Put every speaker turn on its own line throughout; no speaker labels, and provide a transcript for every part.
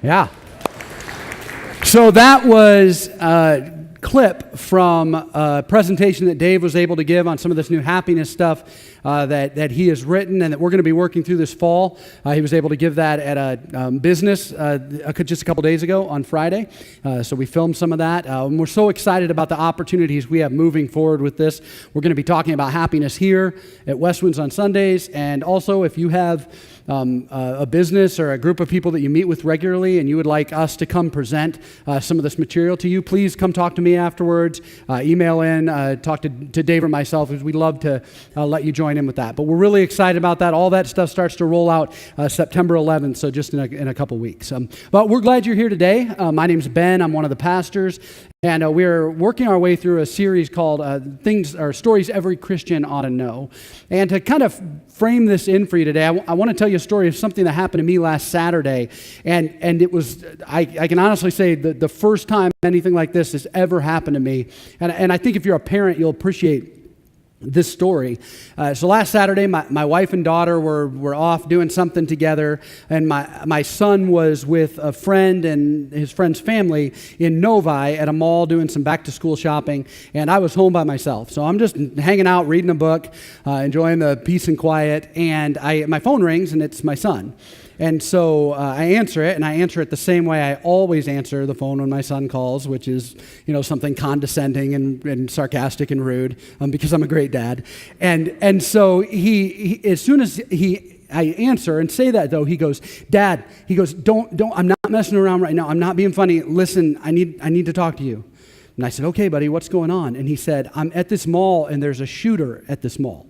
Yeah. So that was a clip from a presentation that Dave was able to give on some of this new happiness stuff that he has written and that we're going to be working through this fall. He was able to give that at a business just a couple days ago on Friday. So we filmed some of that. And we're so excited about the opportunities we have moving forward with this. We're going to be talking about happiness here at Westwinds on Sundays. And also, if you have a business or a group of people that you meet with regularly and you would like us to come present some of this material to you, please come talk to me afterwards. Email in, talk to Dave or myself, because we'd love to let you join in with that. But we're really excited about that. All that stuff starts to roll out September 11th, so just in a couple weeks. But we're glad you're here today. My name's Ben. I'm one of the pastors. And we're working our way through a series called Stories Every Christian Ought to Know. And to kind of frame this in for you today, I want to tell you a story of something that happened to me last Saturday. And it was, I can honestly say, the first time anything like this has ever happened to me. And I think if you're a parent, you'll appreciate this story. So last Saturday, my wife and daughter were off doing something together, and my son was with a friend and his friend's family in Novi at a mall doing some back-to-school shopping, and I was home by myself. So I'm just hanging out, reading a book, enjoying the peace and quiet, and my phone rings, and it's my son. And so I answer it, and I answer it the same way I always answer the phone when my son calls, which is, something condescending and sarcastic and rude, because I'm a great dad. And so he as soon as I answer and say that, though, he goes, "Dad," he goes, don't, I'm not messing around right now. I'm not being funny. Listen, I need to talk to you. And I said, "Okay, buddy, what's going on?" And he said, "I'm at this mall, and there's a shooter at this mall."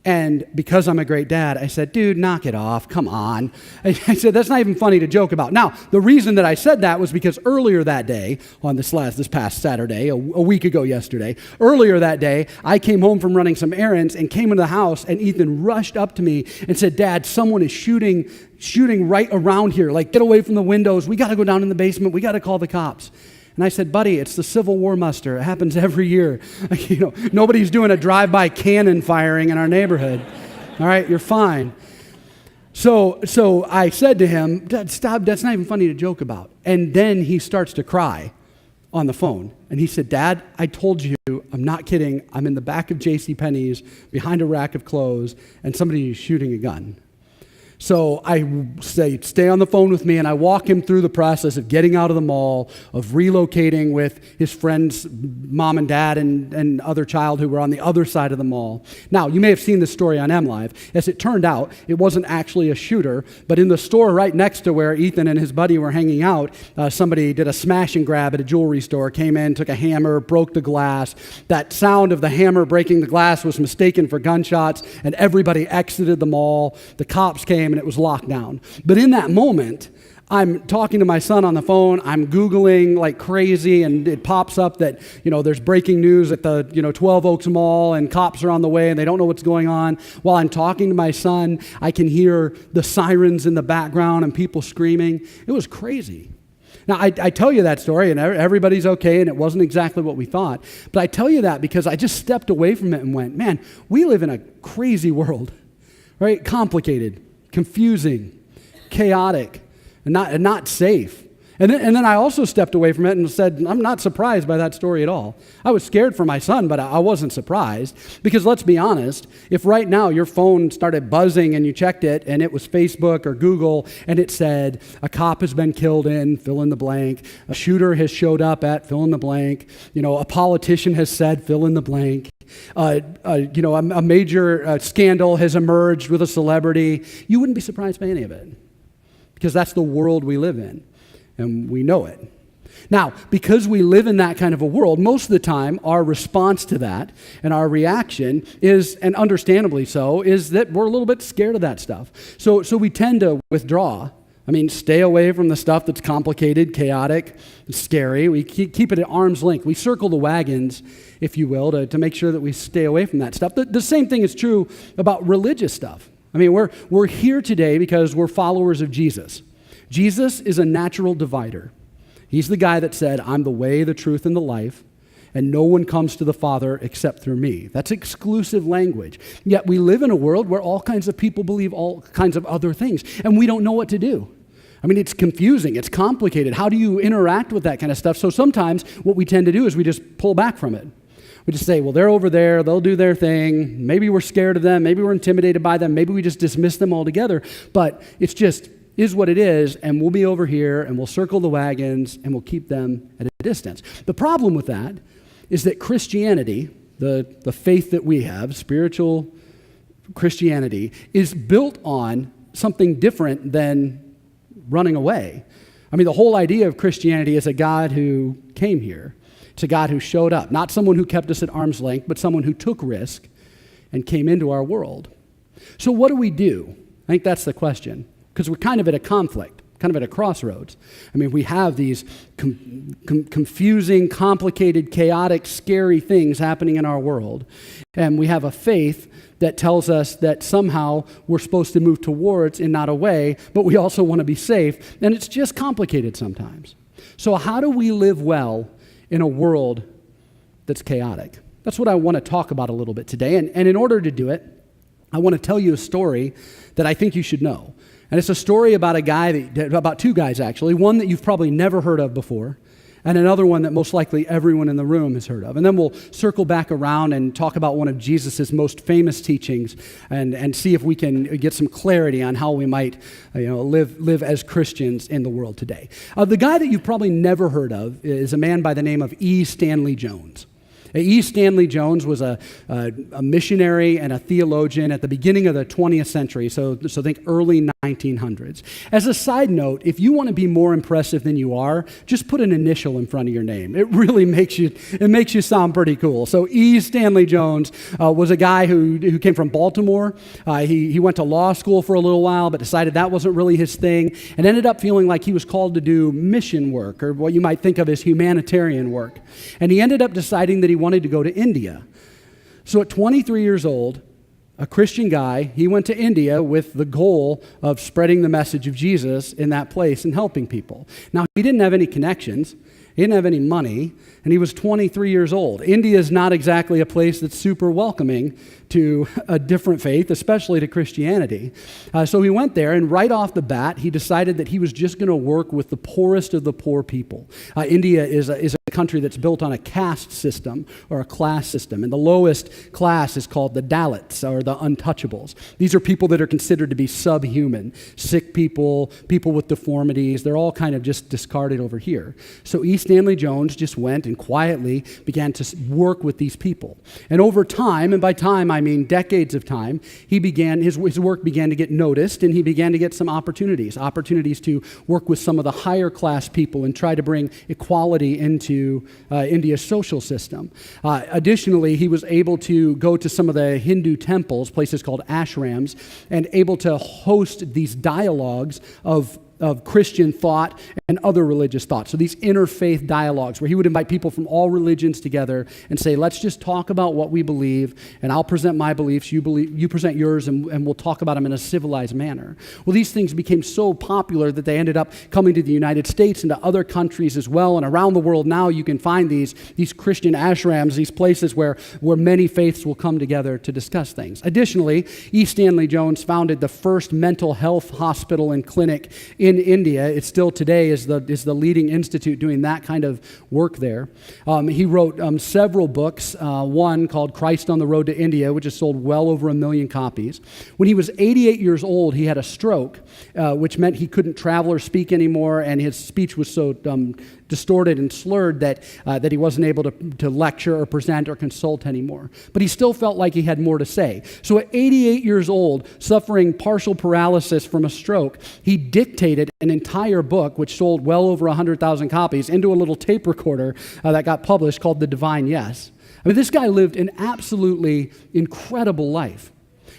And because I'm a great dad, I said, "Dude, knock it off. Come on." I said, "That's not even funny to joke about." Now, the reason that I said that was because earlier that day, on this past Saturday, a week ago yesterday, earlier that day, I came home from running some errands and came into the house, and Ethan rushed up to me and said, "Dad, someone is shooting right around here. Like, get away from the windows. We got to go down in the basement. We got to call the cops." And I said, "Buddy, it's the Civil War muster. It happens every year. Nobody's doing a drive-by cannon firing in our neighborhood. All right, you're fine." So I said to him, "Dad, stop. That's not even funny to joke about." And then he starts to cry on the phone. And he said, "Dad, I told you, I'm not kidding. I'm in the back of JCPenney's behind a rack of clothes, and somebody is shooting a gun." So I say, "Stay on the phone with me," and I walk him through the process of getting out of the mall, of relocating with his friend's mom and dad and other child who were on the other side of the mall. Now, you may have seen this story on MLive. As it turned out, it wasn't actually a shooter, but in the store right next to where Ethan and his buddy were hanging out, somebody did a smash and grab at a jewelry store, came in, took a hammer, broke the glass. That sound of the hammer breaking the glass was mistaken for gunshots, and everybody exited the mall. The cops came, and it was locked down. But in that moment, I'm talking to my son on the phone. I'm Googling like crazy, and it pops up that, there's breaking news at the, 12 Oaks Mall, and cops are on the way, and they don't know what's going on. While I'm talking to my son, I can hear the sirens in the background and people screaming. It was crazy. Now, I tell you that story, and everybody's okay, and it wasn't exactly what we thought. But I tell you that because I just stepped away from it and went, man, we live in a crazy world, right? Complicated, confusing, chaotic, and not safe. And then I also stepped away from it and said, I'm not surprised by that story at all. I was scared for my son, but I wasn't surprised. Because let's be honest, if right now your phone started buzzing and you checked it and it was Facebook or Google and it said, a cop has been killed in, fill in the blank, a shooter has showed up at, fill in the blank, a politician has said, fill in the blank, a major scandal has emerged with a celebrity, you wouldn't be surprised by any of it. Because that's the world we live in. And we know it. Now, because we live in that kind of a world, most of the time, our response to that and our reaction is, and understandably so, is that we're a little bit scared of that stuff. So we tend to withdraw. Stay away from the stuff that's complicated, chaotic, scary. We keep it at arm's length. We circle the wagons, if you will, to make sure that we stay away from that stuff. The same thing is true about religious stuff. We're here today because we're followers of Jesus. Jesus is a natural divider. He's the guy that said, I'm the way, the truth, and the life, and no one comes to the Father except through me. That's exclusive language. Yet we live in a world where all kinds of people believe all kinds of other things, and we don't know what to do. I mean, it's confusing, it's complicated. How do you interact with that kind of stuff? So sometimes what we tend to do is we just pull back from it. We just say, well, they're over there, they'll do their thing. Maybe we're scared of them, maybe we're intimidated by them, maybe we just dismiss them altogether. But it's just is what it is, and we'll be over here, and we'll circle the wagons, and we'll keep them at a distance. The problem with that is that Christianity, the faith that we have, spiritual Christianity, is built on something different than running away. I mean, the whole idea of Christianity is a God who came here. It's a God who showed up, not someone who kept us at arm's length, but someone who took risk and came into our world. So what do we do? I think that's the question, because we're kind of at a conflict, kind of at a crossroads. I mean, we have these confusing, complicated, chaotic, scary things happening in our world, and we have a faith that tells us that somehow we're supposed to move towards and not away, but we also want to be safe, and it's just complicated sometimes. So how do we live well in a world that's chaotic? That's what I want to talk about a little bit today, and in order to do it, I want to tell you a story that I think you should know. And it's a story about about two guys actually, one that you've probably never heard of before, and another one that most likely everyone in the room has heard of. And then we'll circle back around and talk about one of Jesus' most famous teachings and see if we can get some clarity on how we might live as Christians in the world today. The guy that you've probably never heard of is a man by the name of E. Stanley Jones. E. Stanley Jones was a missionary and a theologian at the beginning of the 20th century, so think early 1900s. As a side note, if you want to be more impressive than you are, just put an initial in front of your name. It really makes you sound pretty cool. So E. Stanley Jones was a guy who came from Baltimore. He went to law school for a little while, but decided that wasn't really his thing, and ended up feeling like he was called to do mission work, or what you might think of as humanitarian work. And he ended up deciding that he wanted to go to India. So at 23 years old, a Christian guy, he went to India with the goal of spreading the message of Jesus in that place and helping people. Now, he didn't have any connections. He didn't have any money, and he was 23 years old. India is not exactly a place that's super welcoming to a different faith, especially to Christianity. So he went there, and right off the bat, he decided that he was just going to work with the poorest of the poor people. India is a country that's built on a caste system or a class system, and the lowest class is called the Dalits, or the untouchables. These are people that are considered to be subhuman, sick people, people with deformities. They're all kind of just discarded over here. So E. Stanley Jones just went and quietly began to work with these people. And over time, and by time I mean decades of time, his work began to get noticed, and he began to get some opportunities to work with some of the higher class people and try to bring equality into India's social system. Additionally, he was able to go to some of the Hindu temples, places called ashrams, and able to host these dialogues of Christian thought and other religious thought. So these interfaith dialogues where he would invite people from all religions together and say, let's just talk about what we believe, and I'll present my beliefs, you present yours, and we'll talk about them in a civilized manner. Well, these things became so popular that they ended up coming to the United States and to other countries as well, and around the world now you can find these Christian ashrams, these places where many faiths will come together to discuss things. Additionally, E. Stanley Jones founded the first mental health hospital and clinic in India. It still today is the leading institute doing that kind of work there. He wrote several books, one called Christ on the Road to India, which has sold well over 1 million copies. When he was 88 years old, he had a stroke, which meant he couldn't travel or speak anymore, and his speech was so distorted and slurred that he wasn't able to lecture or present or consult anymore. But he still felt like he had more to say. So at 88 years old, suffering partial paralysis from a stroke, he dictated an entire book, which sold well over 100,000 copies, into a little tape recorder that got published called The Divine Yes. I mean, this guy lived an absolutely incredible life.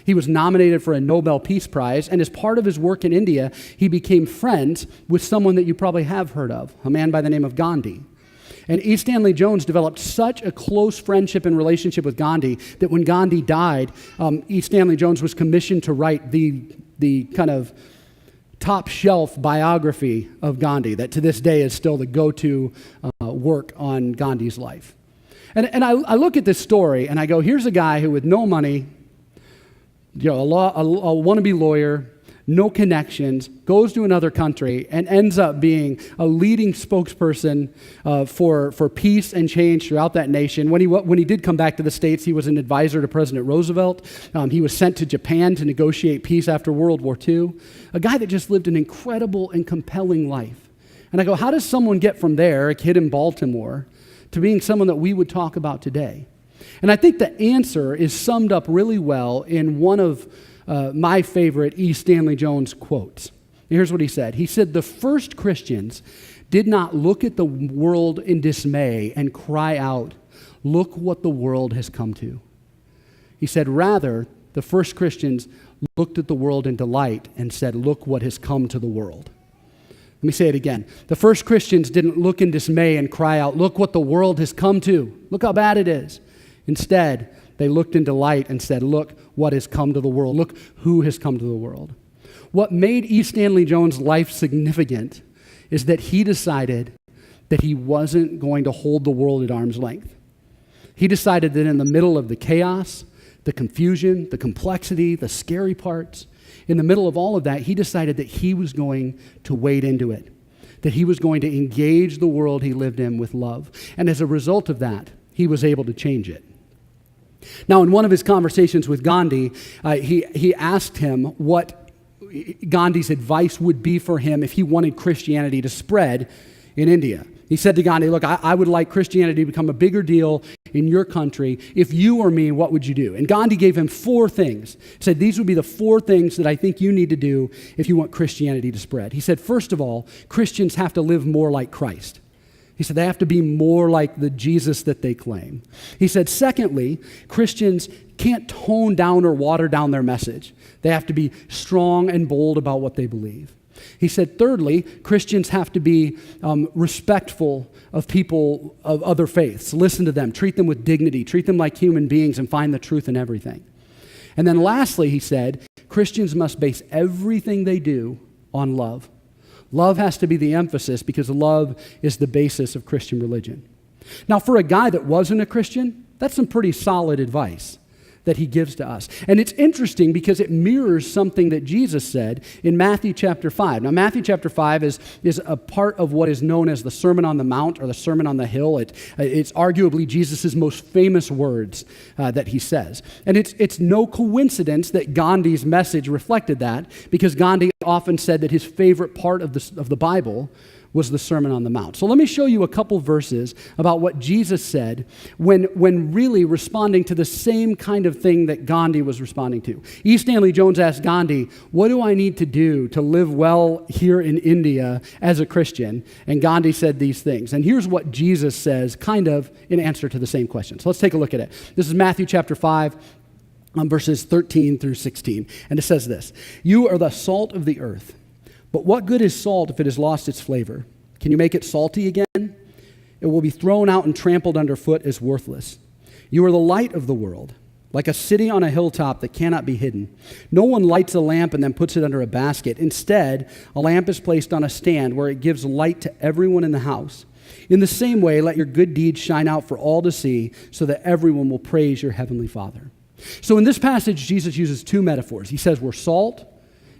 He was nominated for a Nobel Peace Prize, and as part of his work in India, he became friends with someone that you probably have heard of, a man by the name of Gandhi. And E. Stanley Jones developed such a close friendship and relationship with Gandhi that when Gandhi died, E. Stanley Jones was commissioned to write the kind of top shelf biography of Gandhi that to this day is still the go-to work on Gandhi's life. And I look at this story and I go, here's a guy who with no money, a wannabe lawyer, no connections, goes to another country, and ends up being a leading spokesperson for peace and change throughout that nation. When he did come back to the States, he was an advisor to President Roosevelt. He was sent to Japan to negotiate peace after World War II. A guy that just lived an incredible and compelling life. And I go, how does someone get from there, a kid in Baltimore, to being someone that we would talk about today? And I think the answer is summed up really well in one of my favorite E. Stanley Jones quotes. Here's what he said. He said, the first Christians did not look at the world in dismay and cry out, look what the world has come to. He said, rather, the first Christians looked at the world in delight and said, look what has come to the world. Let me say it again. The first Christians didn't look in dismay and cry out, look what the world has come to. Look how bad it is. Instead, they looked in delight and said, look what has come to the world. Look who has come to the world. What made E. Stanley Jones' life significant is that he decided that he wasn't going to hold the world at arm's length. He decided that in the middle of the chaos, the confusion, the complexity, the scary parts, in the middle of all of that, he decided that he was going to wade into it, that he was going to engage the world he lived in with love. And as a result of that, he was able to change it. Now, in one of his conversations with Gandhi, he asked him what Gandhi's advice would be for him if he wanted Christianity to spread in India. He said to Gandhi, look, I would like Christianity to become a bigger deal in your country. If you were me, what would you do? And Gandhi gave him 4 things. He said, these would be the 4 things that I think you need to do if you want Christianity to spread. He said, first of all, Christians have to live more like Christ. He said, they have to be more like the Jesus that they claim. He said, secondly, Christians can't tone down or water down their message. They have to be strong and bold about what they believe. He said, thirdly, Christians have to be respectful of people of other faiths. Listen to them, treat them with dignity, treat them like human beings, and find the truth in everything. And then lastly, he said, Christians must base everything they do on love. Love has to be the emphasis because love is the basis of Christian religion. Now, for a guy that wasn't a Christian, that's some pretty solid advice that he gives to us. And it's interesting because it mirrors something that Jesus said in Matthew chapter 5. Now, Matthew chapter 5 is a part of what is known as the Sermon on the Mount or the Sermon on the Hill. It's arguably Jesus' most famous words that he says. And it's no coincidence that Gandhi's message reflected that, because Gandhi often said that his favorite part of the Bible was the Sermon on the Mount. So let me show you a couple verses about what Jesus said when really responding to the same kind of thing that Gandhi was responding to. E. Stanley Jones asked Gandhi, what do I need to do to live well here in India as a Christian? And Gandhi said these things. And here's what Jesus says kind of in answer to the same question. So let's take a look at it. This is Matthew chapter 5, verses 13 through 16. And it says this, you are the salt of the earth. But what good is salt if it has lost its flavor? Can you make it salty again? It will be thrown out and trampled underfoot as worthless. You are the light of the world, like a city on a hilltop that cannot be hidden. No one lights a lamp and then puts it under a basket. Instead, a lamp is placed on a stand where it gives light to everyone in the house. In the same way, let your good deeds shine out for all to see, so that everyone will praise your heavenly Father. So in this passage, Jesus uses 2 metaphors. He says we're salt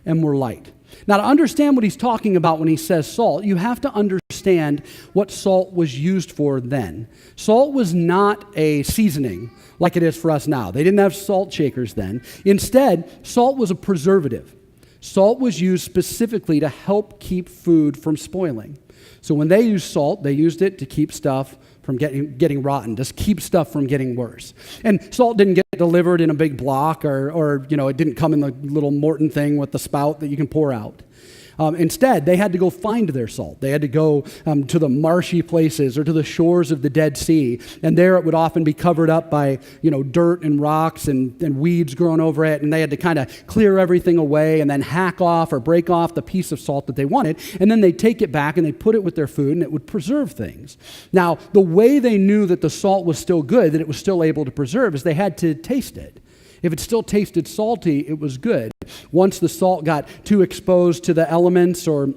and we're light. Now, to understand what he's talking about when he says salt, you have to understand what salt was used for then. Salt was not a seasoning like it is for us now. They didn't have salt shakers then. Instead, salt was a preservative. Salt was used specifically to help keep food from spoiling. So when they used salt, they used it to keep stuff from getting rotten, just keep stuff from getting worse. And salt didn't get delivered in a big block or it didn't come in the little Morton thing with the spout that you can pour out. Instead, they had to go find their salt. They had to go to the marshy places or to the shores of the Dead Sea, and there it would often be covered up by dirt and rocks and weeds growing over it, and they had to kind of clear everything away and then hack off or break off the piece of salt that they wanted, and then they'd take it back and they'd put it with their food, and it would preserve things. Now, the way they knew that the salt was still good, that it was still able to preserve, is they had to taste it. If it still tasted salty, it was good. Once the salt got too exposed to the elements or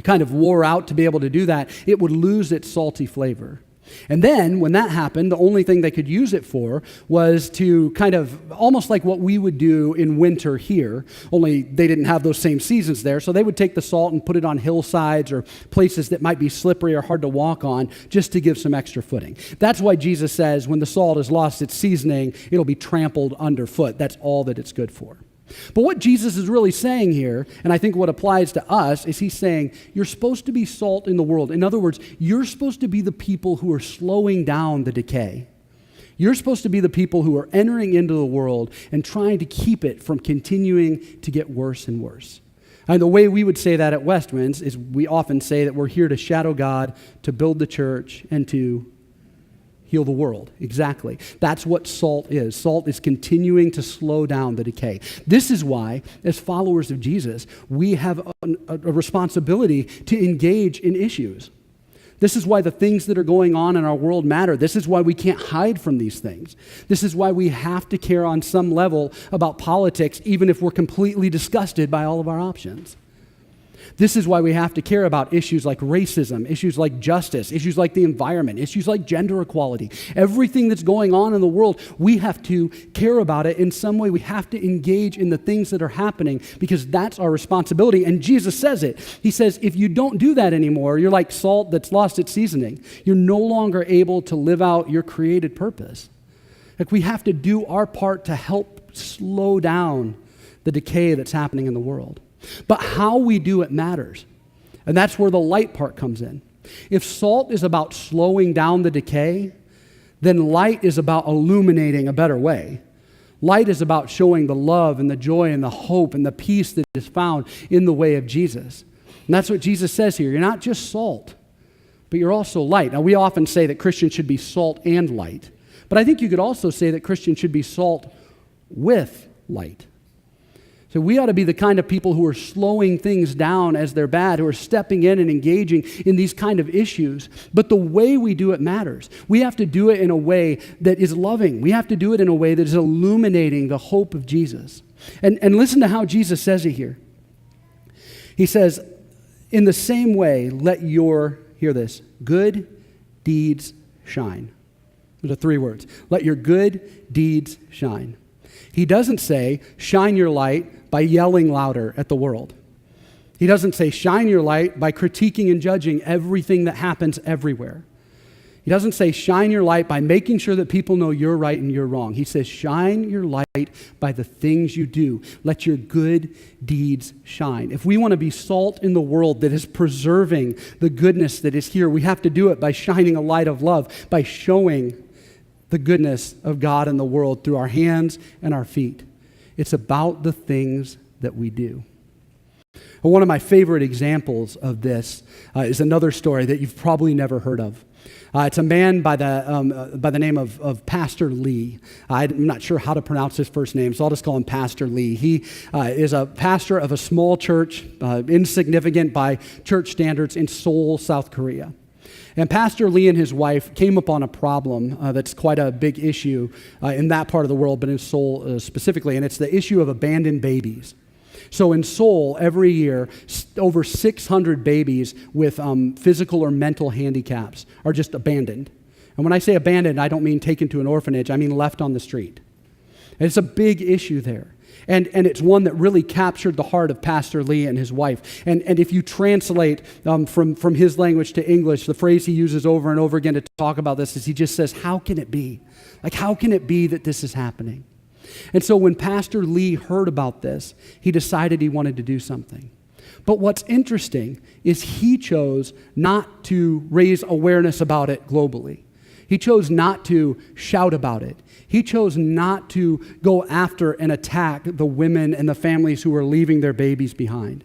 kind of wore out to be able to do that, it would lose its salty flavor. And then when that happened, the only thing they could use it for was to kind of almost like what we would do in winter here, only they didn't have those same seasons there. So they would take the salt and put it on hillsides or places that might be slippery or hard to walk on just to give some extra footing. That's why Jesus says when the salt has lost its seasoning, it'll be trampled underfoot. That's all that it's good for. But what Jesus is really saying here, and I think what applies to us, is he's saying you're supposed to be salt in the world. In other words, you're supposed to be the people who are slowing down the decay. You're supposed to be the people who are entering into the world and trying to keep it from continuing to get worse and worse. And the way we would say that at Westwinds is we often say that we're here to shadow God, to build the church, and to heal the world. Exactly. That's what salt is. Salt is continuing to slow down the decay. This is why, as followers of Jesus, we have a responsibility to engage in issues. This is why the things that are going on in our world matter. This is why we can't hide from these things. This is why we have to care on some level about politics, even if we're completely disgusted by all of our options. This is why we have to care about issues like racism, issues like justice, issues like the environment, issues like gender equality. Everything that's going on in the world, we have to care about it in some way. We have to engage in the things that are happening because that's our responsibility. And Jesus says it. He says, if you don't do that anymore, you're like salt that's lost its seasoning. You're no longer able to live out your created purpose. Like we have to do our part to help slow down the decay that's happening in the world. But how we do it matters. And that's where the light part comes in. If salt is about slowing down the decay, then light is about illuminating a better way. Light is about showing the love and the joy and the hope and the peace that is found in the way of Jesus. And that's what Jesus says here. You're not just salt, but you're also light. Now, we often say that Christians should be salt and light. But I think you could also say that Christians should be salt with light. So we ought to be the kind of people who are slowing things down as they're bad, who are stepping in and engaging in these kind of issues. But the way we do it matters. We have to do it in a way that is loving. We have to do it in a way that is illuminating the hope of Jesus. And listen to how Jesus says it here. He says, in the same way, let your, hear this, good deeds shine. Those are 3 words. Let your good deeds shine. He doesn't say, shine your light by yelling louder at the world. He doesn't say, shine your light by critiquing and judging everything that happens everywhere. He doesn't say, shine your light by making sure that people know you're right and you're wrong. He says, shine your light by the things you do. Let your good deeds shine. If we want to be salt in the world that is preserving the goodness that is here, we have to do it by shining a light of love, by showing the goodness of God in the world through our hands and our feet. It's about the things that we do. One of my favorite examples of this is another story that you've probably never heard of. It's a man by the name of Pastor Lee. I'm not sure how to pronounce his first name, so I'll just call him Pastor Lee. He is a pastor of a small church, insignificant by church standards, in Seoul, South Korea. And Pastor Lee and his wife came upon a problem that's quite a big issue in that part of the world, but in Seoul specifically, and it's the issue of abandoned babies. So in Seoul, every year, over 600 babies with physical or mental handicaps are just abandoned. And when I say abandoned, I don't mean taken to an orphanage, I mean left on the street. And it's a big issue there. And it's one that really captured the heart of Pastor Lee and his wife. And if you translate from his language to English, the phrase he uses over and over again to talk about this is he just says, how can it be? Like, how can it be that this is happening? And so when Pastor Lee heard about this, he decided he wanted to do something. But what's interesting is he chose not to raise awareness about it globally. He chose not to shout about it. He chose not to go after and attack the women and the families who were leaving their babies behind.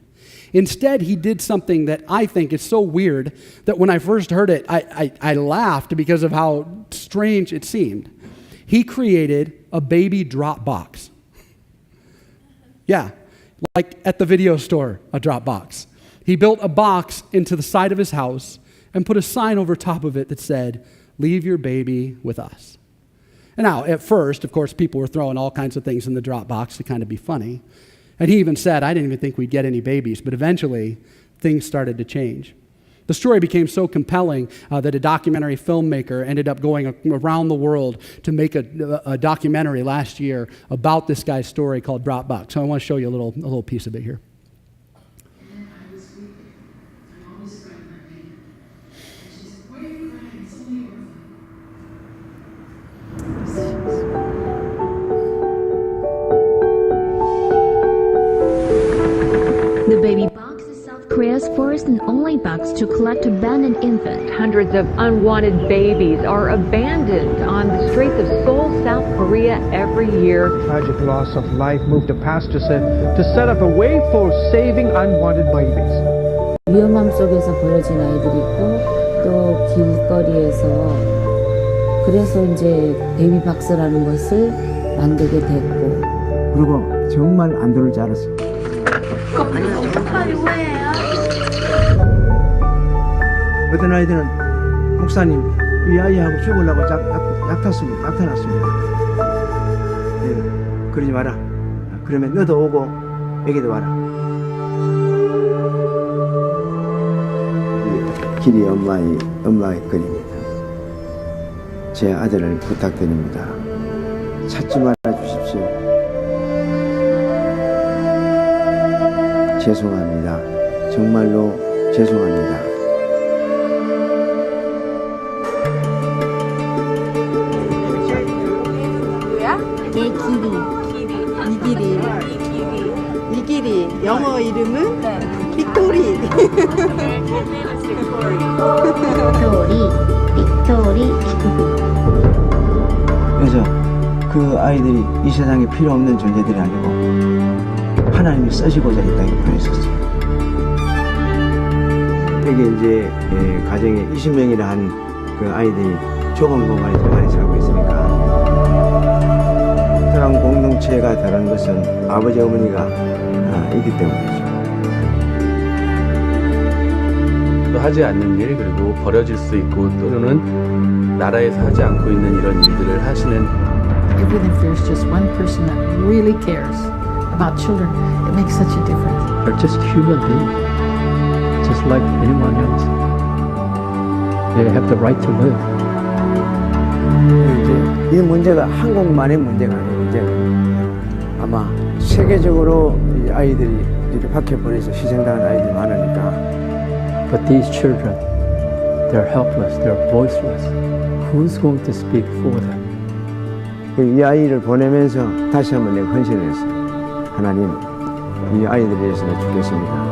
Instead, he did something that I think is so weird that when I first heard it, I laughed because of how strange it seemed. He created a baby drop box. Yeah, like at the video store, a drop box. He built a box into the side of his house and put a sign over top of it that said, "Leave your baby with us." And now, at first, of course, people were throwing all kinds of things in the drop box to kind of be funny. And he even said, I didn't even think we'd get any babies. But eventually, things started to change. The story became so compelling that a documentary filmmaker ended up going around the world to make a documentary last year about this guy's story called Dropbox. So I want to show you a little piece of it here.
I was weeping. I'm always crying my baby. And she said, "Why are you crying? It's only orphan."
The baby box is South Korea's first and only box to collect abandoned infants.
Hundreds of unwanted babies are abandoned on the streets of Seoul, South Korea every year.
Tragic loss of life moved the pastor to set up a way for saving unwanted babies.
위험함 속에서 버려진 아이들이 있고 또 길거리에서 그래서 이제 베이비 박스라는 것을 만들게 됐고
그리고 정말 안 들을 줄 알았어요. 어떤 아이들은 목사님 이 아이하고 죽으려고 약타났습니다. 네, 그러지 마라. 그러면 너도 오고 애기도 와라. 길이 엄마의 글입니다. 제 아들을 부탁드립니다. 찾지 말아 주십시오. 죄송합니다. 정말로 죄송합니다.
이 길이 영어 이름은 빅토리.
빅토리.
그래서 그 아이들이 이 세상에 필요 없는 존재들이 아니고 하나님이 쓰시고자 이 땅에 보내셨어요. 여기 이제 가정에 20명이라 한 그 아이들이 좁은 공간에서 많이 살고 있으니까 특별한 공동체가 되는 것은 아버지 어머니가 있기 때문이죠.
또 하지 않는 일, 그리고 버려질 수 있고 또는 나라에서 하지 않고 있는 이런 일들을 하시는.
Even if there's just one person that really cares about children, it makes such a difference.
They're just human beings, just like anyone else. They have the right to live.
이제 이 문제가 한국만의 문제가 아니고 이제 아마 세계적으로 이 아이들이 이렇게 밖에 보내서 희생당한 아이들이 많으니까.
But these children, they're helpless, they're voiceless. Who's going to speak for them?
이 아이를 보내면서 다시 한번 내가 헌신을 했어요. 하나님, 이 아이들을 위해서 내가 죽겠습니다.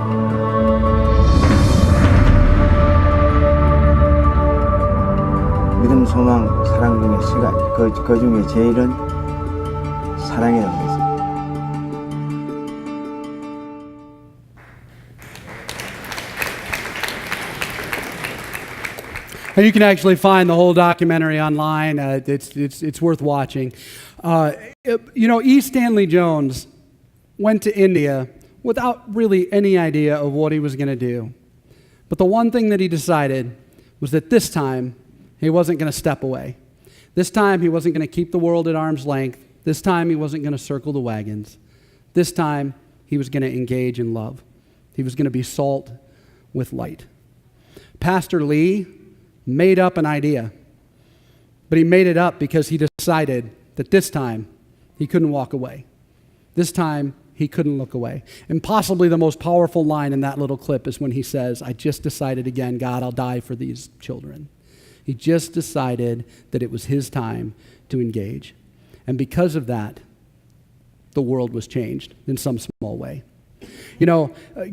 믿음, 소망, 사랑 중에 세 가지. 그 중에 제일은 사랑이라고 했어요.
And you can actually find the whole documentary online. It's worth watching. E. Stanley Jones went to India without really any idea of what he was going to do. But the one thing that he decided was that this time he wasn't going to step away. This time he wasn't going to keep the world at arm's length. This time he wasn't going to circle the wagons. This time he was going to engage in love. He was going to be salt with light. Pastor Lee made up an idea, but he made it up because he decided that this time he couldn't walk away. This time he couldn't look away. And possibly the most powerful line in that little clip is when he says, "I just decided again, God, I'll die for these children." He just decided that it was his time to engage. And because of that, the world was changed in some small way.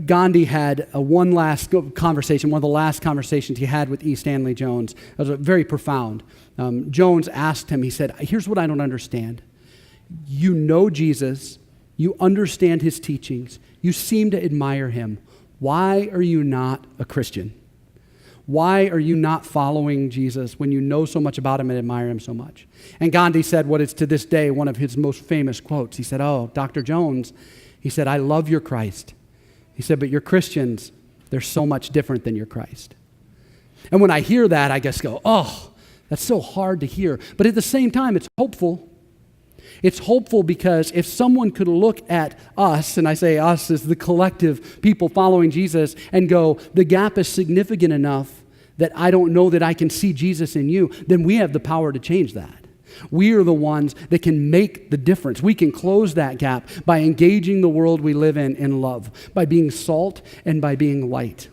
Gandhi had one last conversation, one of the last conversations he had with E. Stanley Jones. It was very profound. Jones asked him, he said, "Here's what I don't understand. You know Jesus, you understand his teachings, you seem to admire him. Why are you not a Christian? Why are you not following Jesus when you know so much about him and admire him so much?" And Gandhi said what is to this day one of his most famous quotes. He said, "Oh, Dr. Jones," he said, "I love your Christ." He said, "But your Christians, they're so much different than your Christ." And when I hear that, I just go, oh, that's so hard to hear. But at the same time, it's hopeful. It's hopeful because if someone could look at us, and I say us as the collective people following Jesus, and go, the gap is significant enough that I don't know that I can see Jesus in you, then we have the power to change that. We are the ones that can make the difference. We can close that gap by engaging the world we live in love, by being salt and by being light.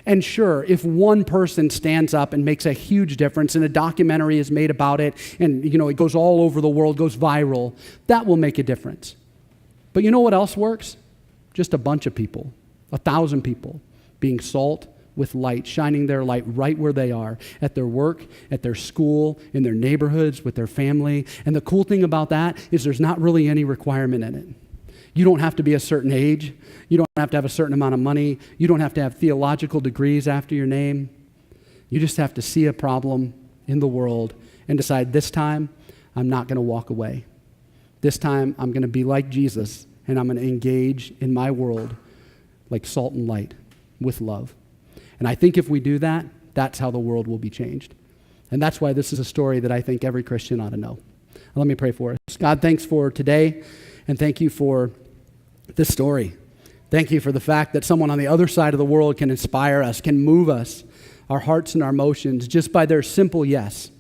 And sure, if one person stands up and makes a huge difference and a documentary is made about it and it goes all over the world, goes viral, that will make a difference. But you know what else works? Just a bunch of people, 1,000 people being salt with light, shining their light right where they are, at their work, at their school, in their neighborhoods, with their family. And the cool thing about that is there's not really any requirement in it. You don't have to be a certain age. You don't have to have a certain amount of money. You don't have to have theological degrees after your name. You just have to see a problem in the world and decide, this time, I'm not going to walk away. This time, I'm going to be like Jesus, and I'm going to engage in my world like salt and light with love. And I think if we do that, that's how the world will be changed. And that's why this is a story that I think every Christian ought to know. Let me pray for us. God, thanks for today, and thank you for this story. Thank you for the fact that someone on the other side of the world can inspire us, can move us, our hearts and our emotions, just by their simple yes,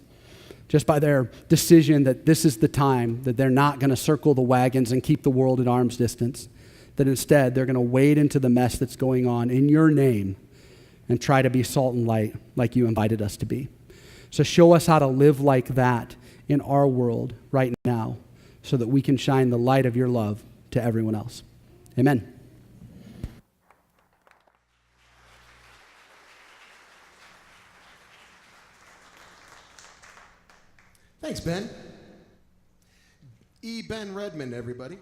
just by their decision that this is the time, that they're not going to circle the wagons and keep the world at arm's distance, that instead they're going to wade into the mess that's going on in your name and try to be salt and light like you invited us to be. So show us how to live like that in our world right now so that we can shine the light of your love to everyone else. Amen.
Thanks, Ben. Ben Redmond, everybody.